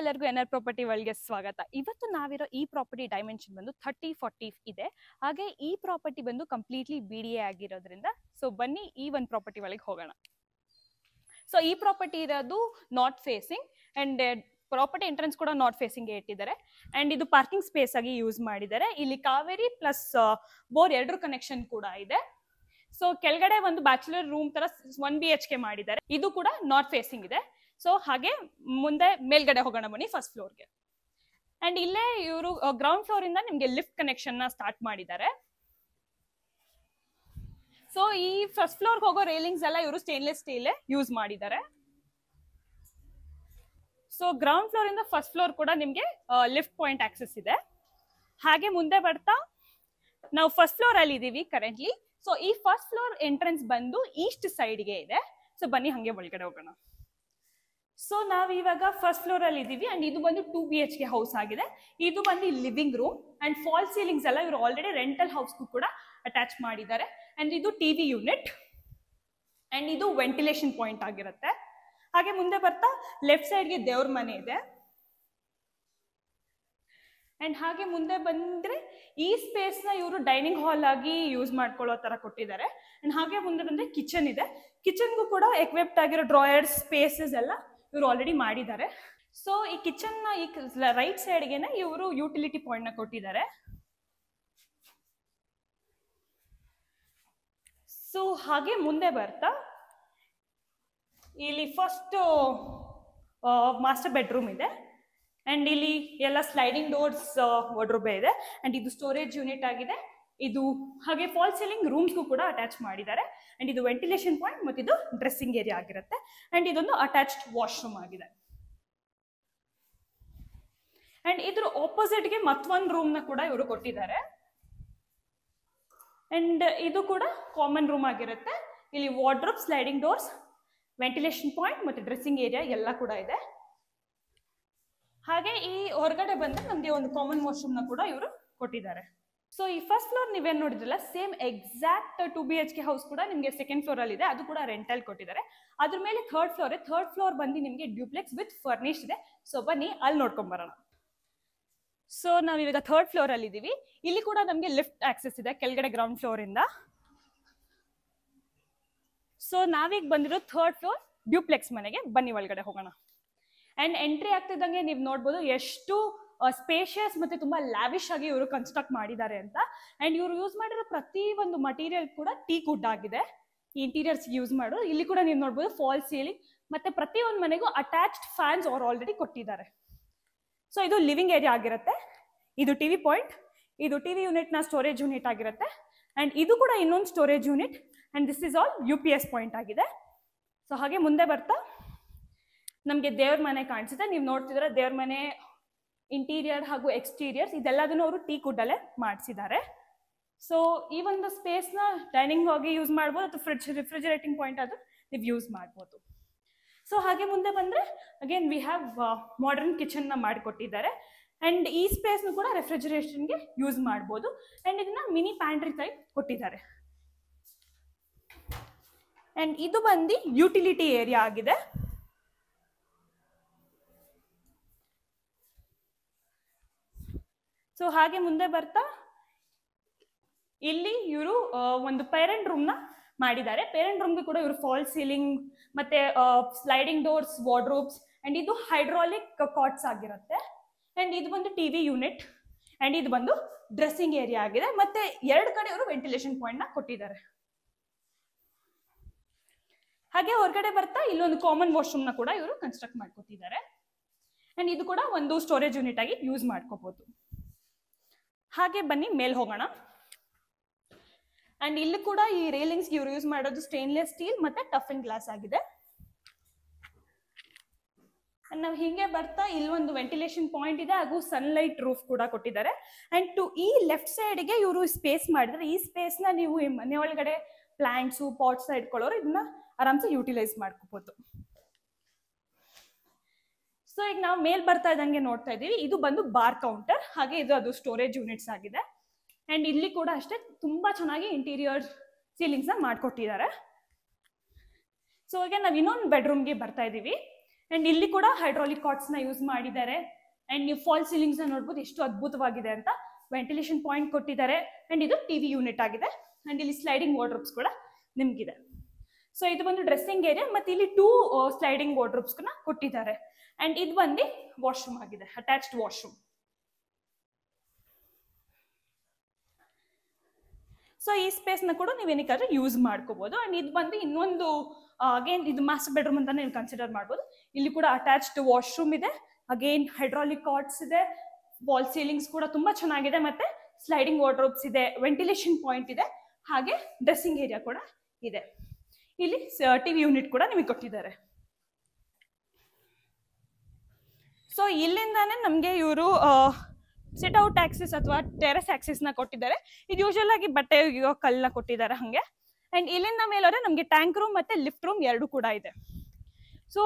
ಎಲ್ಲರಿಗೂ N R property ವರ್ಲ್ಡ್ಗೆ ಸ್ವಾಗತ. ಇವತ್ತು ನಾವಿರೋ ಈ ಪ್ರಾಪರ್ಟಿ ಡೈಮೆನ್ಷನ್ ಬಂದು 30-40 ಇದೆ. ಹಾಗೆ ಈ ಪ್ರಾಪರ್ಟಿ ಬಂದು ಕಂಪ್ಲೀಟ್ಲಿ BDA ಆಗಿರೋದ್ರಿಂದ ಸೊ ಬನ್ನಿ ಈ ಒಂದು ಪ್ರಾಪರ್ಟಿ ಒಳಗೆ ಹೋಗೋಣ. ಸೊ ಈ ಪ್ರಾಪರ್ಟಿ ಇರೋದು north facing and property entrance ಕೂಡ ನಾರ್ತ್ ಫೇಸಿಂಗ್ ಇಟ್ಟಿದ್ದಾರೆ ಅಂಡ್ ಇದು ಪಾರ್ಕಿಂಗ್ ಸ್ಪೇಸ್ ಆಗಿ ಯೂಸ್ ಮಾಡಿದ್ದಾರೆ. ಇಲ್ಲಿ ಕಾವೇರಿ ಪ್ಲಸ್ ಬೋರ್ ಎರಡರ ಕನೆಕ್ಷನ್ ಕೂಡ ಇದೆ. ಸೊ ಕೆಳಗಡೆ ಒಂದು ಬ್ಯಾಚುಲರ್ ರೂಮ್ ತರ 1 BHK ಮಾಡಿದ್ದಾರೆ. ಇದು ಕೂಡ ನಾರ್ತ್ ಫೇಸಿಂಗ್ ಇದೆ. ಸೊ ಹಾಗೆ ಮುಂದೆ ಮೇಲ್ಗಡೆ ಹೋಗೋಣ ಬನ್ನಿ ಫಸ್ಟ್ ಫ್ಲೋರ್ಗೆ. ಅಂಡ್ ಇಲ್ಲೇ ಇವರು ಗ್ರೌಂಡ್ ಫ್ಲೋರ್ ಇಂದ ನಿಮ್ಗೆ ಲಿಫ್ಟ್ ಕನೆಕ್ಷನ್ ನ ಸ್ಟಾರ್ಟ್ ಮಾಡಿದ್ದಾರೆ. ಸೊ ಈ ಫಸ್ಟ್ ಫ್ಲೋರ್ ಹೋಗೋ ರೇಲಿಂಗ್ಸ್ ಎಲ್ಲ ಇವರು ಸ್ಟೇನ್ಲೆಸ್ ಸ್ಟೀಲ್ ಯೂಸ್ ಮಾಡಿದ್ದಾರೆ. ಸೊ ಗ್ರೌಂಡ್ ಫ್ಲೋರ್ ಇಂದ ಫಸ್ಟ್ ಫ್ಲೋರ್ ಕೂಡ ನಿಮ್ಗೆ ಲಿಫ್ಟ್ ಪಾಯಿಂಟ್ ಆಕ್ಸೆಸ್ ಇದೆ. ಹಾಗೆ ಮುಂದೆ ಬರ್ತಾ ನಾವು ಫಸ್ಟ್ ಫ್ಲೋರ್ ಅಲ್ಲಿ ಇದೀವಿ ಕರೆಂಟ್ಲಿ. ಸೊ ಈ ಫಸ್ಟ್ ಫ್ಲೋರ್ ಎಂಟ್ರೆನ್ಸ್ ಬಂದು ಈಸ್ಟ್ ಸೈಡ್ಗೆ ಇದೆ. ಸೊ ಬನ್ನಿ ಹಂಗೆ ಒಳಗಡೆ ಹೋಗೋಣ. ಸೊ ನಾವ್ ಇವಾಗ ಫಸ್ಟ್ ಫ್ಲೋರ್ ಅಲ್ಲಿ ಇದೀವಿ ಅಂಡ್ ಇದು ಬಂದು 2 BHK ಹೌಸ್ ಆಗಿದೆ. ಇದು ಬಂದು living room and false ceilings ಎಲ್ಲ ಇವರು ಆಲ್ರೆಡಿ ರೆಂಟಲ್ ಹೌಸ್ಗೂ ಕೂಡ ಅಟ್ಯಾಚ್ ಮಾಡಿದ್ದಾರೆ. ಅಂಡ್ ಇದು ಟಿವಿ ಯೂನಿಟ್ ಅಂಡ್ ಇದು ವೆಂಟಿಲೇಷನ್ ಪಾಯಿಂಟ್ ಆಗಿರುತ್ತೆ. ಹಾಗೆ ಮುಂದೆ ಬರ್ತಾ ಲೆಫ್ಟ್ ಸೈಡ್ಗೆ ದೇವ್ರ ಮನೆ ಇದೆ. ಅಂಡ್ ಹಾಗೆ ಮುಂದೆ ಬಂದ್ರೆ ಈ ಸ್ಪೇಸ್ ನ ಇವರು ಡೈನಿಂಗ್ ಹಾಲ್ ಆಗಿ ಯೂಸ್ ಮಾಡ್ಕೊಳ್ಳೋ ತರ ಕೊಟ್ಟಿದ್ದಾರೆ. ಅಂಡ್ ಹಾಗೆ ಮುಂದೆ ಬಂದ್ರೆ ಕಿಚನ್ ಇದೆ. ಕಿಚನ್ಗೂ ಕೂಡ ಎಕ್ವಿಪ್ಟ್ ಆಗಿರೋ ಡ್ರಾಯರ್ಸ್ ಸ್ಪೇಸಸ್ ಎಲ್ಲ ಇವರು ಆಲ್ರೆಡಿ ಮಾಡಿದ್ದಾರೆ. ಸೊ ಈ ಕಿಚನ್ ನ ಈ ರೈಟ್ ಸೈಡ್ಗೆನೆ ಇವರು ಯುಟಿಲಿಟಿ ಪಾಯಿಂಟ್ ನ ಕೊಟ್ಟಿದ್ದಾರೆ. ಸೊ ಹಾಗೆ ಮುಂದೆ ಬರ್ತಾ ಇಲ್ಲಿ ಫಸ್ಟ್ ಮಾಸ್ಟರ್ ಬೆಡ್ರೂಮ್ ಇದೆ ಅಂಡ್ ಇಲ್ಲಿ ಎಲ್ಲ ಸ್ಲೈಡಿಂಗ್ ಡೋರ್ಸ್ ವಾರ್ಡ್ರೋಬ್ ಇದೆ ಅಂಡ್ ಇದು ಸ್ಟೋರೇಜ್ ಯೂನಿಟ್ ಆಗಿದೆ. ಇದು ಹಾಗೆ ಫಾಲ್ ಸೀಲಿಂಗ್ ರೂಮ್ಸ್ಗೂ ಕೂಡ ಅಟ್ಯಾಚ್ ಮಾಡಿದ್ದಾರೆ ಅಂಡ್ ಇದು ವೆಂಟಿಲೇಷನ್ ಪಾಯಿಂಟ್ ಮತ್ತು ಇದು ಡ್ರೆಸ್ಸಿಂಗ್ ಏರಿಯಾ ಆಗಿರುತ್ತೆ ಅಂಡ್ ಇದೊಂದು ಅಟ್ಯಾಚ್ಡ್ ವಾಶ್ರೂಮ್ ಆಗಿದೆ. ಅಂಡ್ ಇದ್ರ ಆಪೋಸಿಟ್ಗೆ ಮತ್ತೊಂದು ರೂಮ್ ನ ಕೂಡ ಇವರು ಕೊಟ್ಟಿದ್ದಾರೆ ಅಂಡ್ ಇದು ಕೂಡ ಕಾಮನ್ ರೂಮ್ ಆಗಿರುತ್ತೆ. ಇಲ್ಲಿ wardrobe, sliding doors, ventilation point ಮತ್ತು ಡ್ರೆಸ್ಸಿಂಗ್ ಏರಿಯಾ ಎಲ್ಲ ಕೂಡ ಇದೆ. ಹಾಗೆ ಈ ಹೊರಗಡೆ ಬಂದ್ರೆ ನಮ್ಗೆ ಒಂದು ಕಾಮನ್ ವಾಶ್ರೂಮ್ ನ ಕೂಡ ಇವರು ಕೊಟ್ಟಿದ್ದಾರೆ. ಸೊ ಈ ಫಸ್ಟ್ ಫ್ಲೋರ್ ನೀವೇನ್ ನೋಡಿದ್ರಲ್ಲ ಸೇಮ್ ಎಕ್ಸಾಕ್ಟ್ 2 BHK ಹೌಸ್ ಕೂಡ ನಿಮ್ಗೆ ಸೆಕೆಂಡ್ ಫ್ಲೋರ್ ಅಲ್ಲಿ ಇದೆ. ಅದು ಕೂಡ ರೆಂಟಲ್ ಕೊಟ್ಟಿದ್ದಾರೆ. ಅದ್ರ ಮೇಲೆ ಥರ್ಡ್ ಫ್ಲೋರ್ ಬಂದು ನಿಮ್ಗೆ ಡ್ಯೂಪ್ಲೆಕ್ಸ್ ವಿತ್ ಫರ್ನಿಶ್ ಇದೆ. ಸೊ ಬನ್ನಿ ಅಲ್ಲಿ ನೋಡ್ಕೊಂಡ್ ಬರೋಣ. ಸೊ ನಾವ್ ಇವಾಗ ಥರ್ಡ್ ಫ್ಲೋರ್ ಅಲ್ಲಿ ಇದೀವಿ. ಇಲ್ಲಿ ಕೂಡ ನಮ್ಗೆ ಲಿಫ್ಟ್ ಆಕ್ಸೆಸ್ ಇದೆ ಕೆಳಗಡೆ ಗ್ರೌಂಡ್ ಫ್ಲೋರ್ ಇಂದ. ಸೊ ನಾವೀಗ ಬಂದಿರೋ ಥರ್ಡ್ ಫ್ಲೋರ್ ಡ್ಯೂಪ್ಲೆಕ್ಸ್ ಮನೆಗೆ. ಬನ್ನಿ ಒಳಗಡೆ ಹೋಗೋಣ. ಅಂಡ್ ಎಂಟ್ರಿ ಆಗ್ತಿದ್ದಂಗೆ ನೀವು ನೋಡ್ಬೋದು ಎಷ್ಟು ಸ್ಪೇಷಿಯಸ್ ಮತ್ತೆ ತುಂಬಾ ಲ್ಯಾವಿಶ್ ಆಗಿ ಇವರು ಕನ್ಸ್ಟ್ರಕ್ಟ್ ಮಾಡಿದ್ದಾರೆ ಅಂತ. ಅಂಡ್ ಇವರು ಯೂಸ್ ಮಾಡಿರೋ ಪ್ರತಿ ಒಂದು ಮಟೀರಿಯಲ್ ಕೂಡ ಟೀಕ್ ವುಡ್ ಆಗಿದೆ. ಈ ಇಂಟೀರಿಯರ್ಸ್ ಯೂಸ್ ಮಾಡೋ ಇಲ್ಲಿ ಕೂಡ ನೀವು ನೋಡ್ಬೋದು ಫಾಲ್ ಸೀಲಿಂಗ್ ಮತ್ತೆ ಪ್ರತಿ ಒಂದು ಮನೆಗೂ ಅಟ್ಯಾಚ್ಡ್ ಫ್ಯಾನ್ಸ್ ಅವ್ರು ಆಲ್ರೆಡಿ ಕೊಟ್ಟಿದ್ದಾರೆ. ಸೊ ಇದು ಲಿವಿಂಗ್ ಏರಿಯಾ ಆಗಿರುತ್ತೆ. ಇದು ಟಿವಿ ಪಾಯಿಂಟ್, ಇದು ಟಿವಿ ಯೂನಿಟ್ ನ ಸ್ಟೋರೇಜ್ ಯೂನಿಟ್ ಆಗಿರುತ್ತೆ ಅಂಡ್ ಇದು ಕೂಡ ಇನ್ನೊಂದು storage unit and this is all UPS point ಆಗಿದೆ. ಸೊ ಹಾಗೆ ಮುಂದೆ ಬರ್ತಾ ನಮ್ಗೆ ದೇವ್ರ ಮನೆ ಕಾಣಿಸುತ್ತೆ. ನೀವು ನೋಡ್ತಿದ್ರೆ ದೇವ್ರ ಮನೆ ಇಂಟೀರಿಯರ್ ಹಾಗೂ ಎಕ್ಸ್ಟೀರಿಯರ್ಸ್ ಇದೆಲ್ಲದನ್ನು ಅವರು ಟೀಕ್ ವುಡ್ ಅಲ್ಲೇ ಮಾಡಿಸಿದ್ದಾರೆ. ಸೊ ಈ ಒಂದು ಸ್ಪೇಸ್ ನ ಡೈನಿಂಗ್ ಆಗಿ ಯೂಸ್ ಮಾಡ್ಬೋದು ಅಥವಾ ರಿಫ್ರಿಜರೇಟಿಂಗ್ ಪಾಯಿಂಟ್ ಆದ್ರೂ ನೀವು ಯೂಸ್ ಮಾಡ್ಬೋದು. ಸೊ ಹಾಗೆ ಮುಂದೆ ಬಂದ್ರೆ again we have modern kitchen ನ ಮಾಡಿಕೊಟ್ಟಿದ್ದಾರೆ ಅಂಡ್ ಈ ಸ್ಪೇಸ್ ನು ಕೂಡ ರೆಫ್ರಿಜರೇಷನ್ಗೆ ಯೂಸ್ ಮಾಡ್ಬೋದು ಅಂಡ್ ಇದನ್ನ ಮಿನಿ ಪ್ಯಾಂಟ್ರಿ ಟೈಪ್ ಕೊಟ್ಟಿದ್ದಾರೆ. ಅಂಡ್ ಇದು ಬಂದು ಯುಟಿಲಿಟಿ ಏರಿಯಾ ಆಗಿದೆ. ಸೊ ಹಾಗೆ ಮುಂದೆ ಬರ್ತಾ ಇಲ್ಲಿ ಇವರು ಒಂದು ಪೇರೆಂಟ್ ರೂಮ್ ನ ಮಾಡಿದ್ದಾರೆ. ಪೇರೆಂಟ್ ರೂಮ್ಗೆ ಕೂಡ ಇವರು ಫಾಲ್ ಸೀಲಿಂಗ್ ಮತ್ತೆ ಸ್ಲೈಡಿಂಗ್ ಡೋರ್ಸ್, ವಾರ್ಡ್ರೋಬ್ಸ್ ಅಂಡ್ ಇದು ಹೈಡ್ರಾಲಿಕ್ ಕಾಟ್ಸ್ ಆಗಿರುತ್ತೆ ಅಂಡ್ ಇದು ಬಂದು ಟಿವಿ ಯೂನಿಟ್ ಅಂಡ್ ಇದು ಬಂದು ಡ್ರೆಸ್ಸಿಂಗ್ ಏರಿಯಾ ಆಗಿದೆ. ಮತ್ತೆ ಎರಡು ಕಡೆ ಇವರು ವೆಂಟಿಲೇಷನ್ ಪಾಯಿಂಟ್ ನ ಕೊಟ್ಟಿದ್ದಾರೆ. ಹಾಗೆ ಹೊರಗಡೆ ಬರ್ತಾ ಇಲ್ಲೊಂದು ಕಾಮನ್ ವಾಶ್ರೂಮ್ ನ ಕೂಡ ಇವರು ಕನ್ಸ್ಟ್ರಕ್ಟ್ ಮಾಡ್ಕೊತಿದ್ದಾರೆ ಅಂಡ್ ಇದು ಕೂಡ ಒಂದು ಸ್ಟೋರೇಜ್ ಯೂನಿಟ್ ಆಗಿ ಯೂಸ್ ಮಾಡ್ಕೋಬಹುದು. ಹಾಗೆ ಬನ್ನಿ ಮೇಲ್ ಹೋಗೋಣ. ಅಂಡ್ ಇಲ್ಲಿ ಕೂಡ ಈ ರೇಲಿಂಗ್ಸ್ ಇವರು ಯೂಸ್ ಮಾಡೋದು ಸ್ಟೇನ್ಲೆಸ್ ಸ್ಟೀಲ್ ಮತ್ತೆ ಟಫ್ ಅಂಡ್ ಗ್ಲಾಸ್ ಆಗಿದೆ. ನಾವು ಹಿಂಗೆ ಬರ್ತಾ ಇಲ್ಲೊಂದು ವೆಂಟಿಲೇಷನ್ ಪಾಯಿಂಟ್ ಇದೆ ಹಾಗೂ ಸನ್ಲೈಟ್ ರೂಫ್ ಕೂಡ ಕೊಟ್ಟಿದ್ದಾರೆ. ಅಂಡ್ ಈ ಲೆಫ್ಟ್ ಸೈಡ್ಗೆ ಇವರು ಸ್ಪೇಸ್ ಮಾಡಿದ್ರೆ ಈ ಸ್ಪೇಸ್ ನ ನೀವು ಮನೆ ಒಳಗಡೆ ಪ್ಲಾಂಟ್ಸು ಪಾಟ್ಸ್ ಇಟ್ಕೊಳ್ಳೋರು ಇದನ್ನ ಆರಾಮ್ಸೆ ಯೂಟಿಲೈಸ್ ಮಾಡ್ಕೋಬಹುದು. ಸೊ ಈಗ ನಾವು ಮೇಲ್ ಬರ್ತಾ ಇದ್ದಂಗೆ ನೋಡ್ತಾ ಇದೀವಿ ಇದು ಬಂದು ಬಾರ್ ಕೌಂಟರ್. ಹಾಗೆ ಇದು ಅದು ಸ್ಟೋರೇಜ್ ಯೂನಿಟ್ಸ್ ಆಗಿದೆ ಅಂಡ್ ಇಲ್ಲಿ ಕೂಡ ಅಷ್ಟೇ ತುಂಬಾ ಚೆನ್ನಾಗಿ ಇಂಟೀರಿಯರ್ ಸೀಲಿಂಗ್ಸ್ ನ ಮಾಡ್ಕೊಟ್ಟಿದ್ದಾರೆ. ಸೊ ಈಗ ನಾವು ಇನ್ನೊಂದು ಬೆಡ್ರೂಮ್ಗೆ ಬರ್ತಾ ಇದೀವಿ. ಅಂಡ್ ಇಲ್ಲಿ ಕೂಡ ಹೈಡ್ರಾಲಿಕ್ ಕಾರ್ಡ್ಸ್ ನ ಯೂಸ್ ಮಾಡಿದ್ದಾರೆ. ಅಂಡ್ ನೀವು ಫಾಲ್ ಸೀಲಿಂಗ್ಸ್ ನ ನೋಡ್ಬೋದು ಎಷ್ಟು ಅದ್ಭುತವಾಗಿದೆ ಅಂತ. ವೆಂಟಿಲೇಷನ್ ಪಾಯಿಂಟ್ ಕೊಟ್ಟಿದ್ದಾರೆ. ಅಂಡ್ ಇದು ಟಿವಿ ಯೂನಿಟ್ ಆಗಿದೆ. ಅಂಡ್ ಇಲ್ಲಿ ಸ್ಲೈಡಿಂಗ್ ವಾರ್ಡ್ರೋಬ್ಸ್ ಕೂಡ ನಿಮ್ಗಿದೆ. ಸೊ ಇದು ಬಂದು ಡ್ರೆಸ್ಸಿಂಗ್ ಏರಿಯಾ, ಮತ್ತೆ ಇಲ್ಲಿ 2 ಸ್ಲೈಡಿಂಗ್ ವಾರ್ಡ್ರೋಬ್ಸ್ ಕೊಟ್ಟಿದ್ದಾರೆ. ಅಂಡ್ ಇದು ಬಂದು ವಾಶ್ರೂಮ್ ಆಗಿದೆ, ಅಟ್ಯಾಚ್ಡ್ ವಾಶ್ರೂಮ್. ಸೊ ಈ ಸ್ಪೇಸ್ ನ ಕೂಡ ನೀವು ಏನಕ್ಕಾದ್ರೂ ಯೂಸ್ ಮಾಡ್ಕೋಬಹುದು. ಅಂಡ್ ಇದು ಬಂದು ಇನ್ನೊಂದು ಅಗೇನ್ ಇದು ಮಾಸ್ಟರ್ ಬೆಡ್ರೂಮ್ ಅಂತ ನೀವು ಕನ್ಸಿಡರ್ ಮಾಡ್ಬೋದು. ಇಲ್ಲಿ ಕೂಡ ಅಟ್ಯಾಚ್ಡ್ ವಾಶ್ರೂಮ್ ಇದೆ, ಅಗೇನ್ ಹೈಡ್ರಾಲಿಕ್ ಕಾರ್ಡ್ಸ್ ಇದೆ, ವಾಲ್ ಸೀಲಿಂಗ್ಸ್ ಕೂಡ ತುಂಬಾ ಚೆನ್ನಾಗಿದೆ, ಮತ್ತೆ ಸ್ಲೈಡಿಂಗ್ ವಾರ್ಡ್ರೋಬ್ಸ್ ಇದೆ, ವೆಂಟಿಲೇಷನ್ ಪಾಯಿಂಟ್ ಇದೆ, ಹಾಗೆ ಡ್ರೆಸ್ಸಿಂಗ್ ಏರಿಯಾ ಕೂಡ ಇದೆ. ಇಲ್ಲಿ ಟಿವಿ ಯೂನಿಟ್ ಕೂಡ ನಿಮಗೆ ಕೊಟ್ಟಿದ್ದಾರೆ. ಸೊ ಇಲ್ಲಿಂದಾನೇ ನಮಗೆ ಇವರು ಸಿಟ್ ಔಟ್ ಆಕ್ಸಿಸ್ ಅಥವಾ ಟೆರೆಸ್ ಆಕ್ಸಿಸ್ ನ ಕೊಟ್ಟಿದ್ದಾರೆ. ಇದು ಯೂಶುವಲ್ ಆಗಿ ಬಟ್ಟೆ ಒಗೆಯೋ ಕಲ್ಲನ್ನ ಕೊಟ್ಟಿದ್ದಾರೆ ಹಂಗೆ. ಅಂಡ್ ಇಲ್ಲಿಂದ ಮೇಲೋದ್ರೆ ನಮಗೆ ಟ್ಯಾಂಕ್ ರೂಮ್ ಮತ್ತೆ ಲಿಫ್ಟ್ ರೂಮ್ 2 ಕೂಡ ಇದೆ. ಸೊ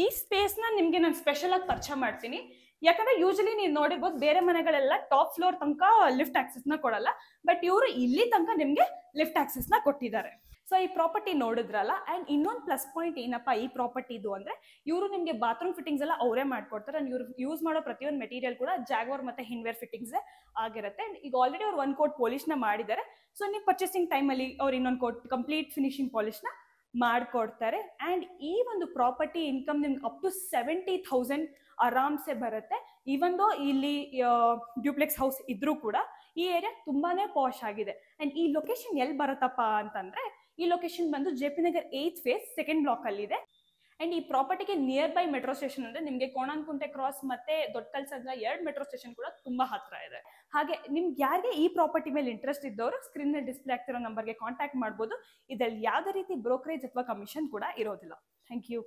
ಈ ಸ್ಪೇಸ್ ನ ನಿಮ್ಗೆ ನಾನು ಸ್ಪೆಷಲ್ ಆಗಿ ಪರಿಚಯ ಮಾಡ್ತೀನಿ. ಯಾಕಂದ್ರೆ ಯೂಶಲಿ ನೀವು ನೋಡಿರ್ಬೋದು ಬೇರೆ ಮನೆಗಳೆಲ್ಲ ಟಾಪ್ ಫ್ಲೋರ್ ತನಕ ಲಿಫ್ಟ್ ಆಕ್ಸೆಸ್ ನ ಕೊಡಲ್ಲ, ಬಟ್ ಇವರು ಇಲ್ಲಿ ತನಕ ನಿಮ್ಗೆ ಲಿಫ್ಟ್ ಆಕ್ಸೆಸ್ ನ ಕೊಟ್ಟಿದ್ದಾರೆ. ಸೊ ಈ ಪ್ರಾಪರ್ಟಿ ನೋಡಿದ್ರಲ್ಲ. ಅಂಡ್ ಇನ್ನೊಂದು ಪ್ಲಸ್ ಪಾಯಿಂಟ್ ಏನಪ್ಪಾ ಈ ಪ್ರಾಪರ್ಟಿ ಇದು ಅಂದ್ರೆ, ಇವರು ನಿಮ್ಗೆ ಬಾತ್ರೂಮ್ ಫಿಟ್ಟಿಂಗ್ಸ್ ಎಲ್ಲ ಅವರೇ ಮಾಡ್ಕೊಡ್ತಾರೆ. ಅಂಡ್ ಇವ್ರು ಯೂಸ್ ಮಾಡೋ ಪ್ರತಿಯೊಂದು ಮೆಟೀರಿಯಲ್ ಕೂಡ ಜಾಗ್ವಾರ್ ಮತ್ತೆ ಹಿನ್ವೇರ್ ಫಿಟ್ಟಿಂಗ್ಸ್ ಆಗಿರುತ್ತೆ. ಅಂಡ್ ಈಗ ಆಲ್ರೆಡಿ ಅವ್ರು 1 ಕೋಟ್ ಪಾಲಿಶ್ ನ ಮಾಡಿದ್ದಾರೆ. ಸೊ ನೀವು ಪರ್ಚೇಸಿಂಗ್ ಟೈಮ್ ಅಲ್ಲಿ ಅವ್ರು ಇನ್ನೊಂದು ಕೋಟ್ ಕಂಪ್ಲೀಟ್ ಫಿನಿಶಿಂಗ್ ಪಾಲಿಶ್ ನ ಮಾಡ್ಕೊಡ್ತಾರೆ. ಅಂಡ್ ಈ ಒಂದು ಪ್ರಾಪರ್ಟಿ ಇನ್ಕಮ್ ನಿಮ್ಗೆ ಅಪ್ ಟು 70,000 ಆರಾಮ್ಸೆ ಬರುತ್ತೆ. ಈವನ್ ದೋ ಇಲ್ಲಿ ಡ್ಯೂಪ್ಲೆಕ್ಸ್ ಹೌಸ್ ಇದ್ರೂ ಕೂಡ ಈ ಏರಿಯಾ ತುಂಬಾನೇ ಪಾಶ್ ಆಗಿದೆ. ಅಂಡ್ ಈ ಲೊಕೇಶನ್ ಎಲ್ಲಿ ಬರುತ್ತಪ್ಪ ಅಂತಂದ್ರೆ, ಈ ಲೊಕೇಶನ್ ಬಂದು JP Nagar 8th phase 2nd block ಅಲ್ಲಿ ಇದೆ. ಅಂಡ್ ಈ ಪ್ರಾಪರ್ಟಿಗೆ ನಿಯರ್ ಬೈ ಮೆಟ್ರೋ ಸ್ಟೇಷನ್ ಅಂದ್ರೆ ನಿಮ್ಗೆ ಕೋಣನಕುಂಟೆ ಕ್ರಾಸ್ ಮತ್ತೆ ದೊಡ್ಡಕಲ್ಸಂದ್ರ 2 ಮೆಟ್ರೋ ಸ್ಟೇಷನ್ ಕೂಡ ತುಂಬಾ ಹತ್ರ ಇದೆ. ಹಾಗೆ ನಿಮ್ಗೆ ಯಾರಿಗೆ ಈ ಪ್ರಾಪರ್ಟಿ ಮೇಲೆ ಇಂಟ್ರೆಸ್ಟ್ ಇದ್ದವರು ಸ್ಕ್ರೀನ್ ನಲ್ಲಿ ಡಿಸ್ಪ್ಲೇ ಆಗ್ತಿರೋ ನಂಬರ್ಗೆ ಕಾಂಟ್ಯಾಕ್ಟ್ ಮಾಡ್ಬೋದು. ಇದ್ರಲ್ಲಿ ಯಾವುದೇ ರೀತಿ ಬ್ರೋಕರೇಜ್ ಅಥವಾ ಕಮಿಷನ್ ಕೂಡ ಇರೋದಿಲ್ಲ. Thank you.